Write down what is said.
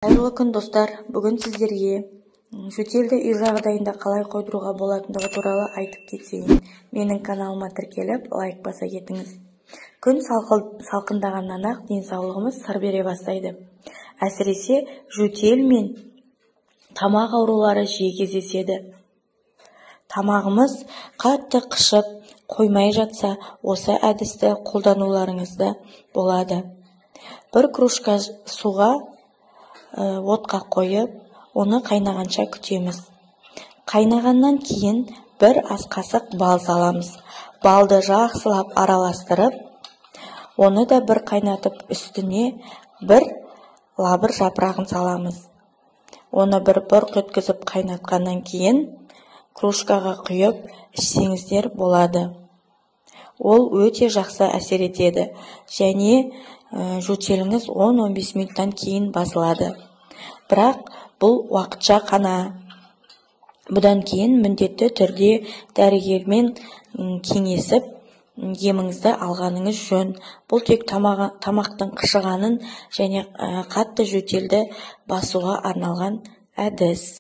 Қайырлы күн достар, бүгін сіздерге жөтелді үй жағдайында қалай қойдыруға болатындығы туралы айтып кетейін. Менің каналыма тіркеліп, лайк баса кетіңіз. Күн салқындағаннан ақ денсаулығымыз сыр бере бастайды. Әсіресе жөтел мен тамақ аурулары жиі кездеседі. Тамағымыз қатты қышып қоймай жатса, осы әдісті қолдануларыңызда болады. Бір кружка суға отқа қойып, оны қайнағанша күтеміз. Қайнағаннан кейін бір ас қасық бал саламыз. Балды жақсылап араластырып, оны да бір қайнатып, үстіне бір лабыр жапырағын саламыз. Оны бір бұрқ еткізіп қайнатқаннан кейін кружкаға құйып ішсеңіздер болады. Ол өте жақсы әсер етеді және жөтеліңіз 10-15 минуттан кейін басылады. Бірақ бұл уақытша қана. Бұдан кейін міндетті түрде дәрігермен кеңесіп, еміңізді алғаныңыз жөн. Бұл тек тамақтың қышығанын және қатты жөтелді басуға арналған әдіс.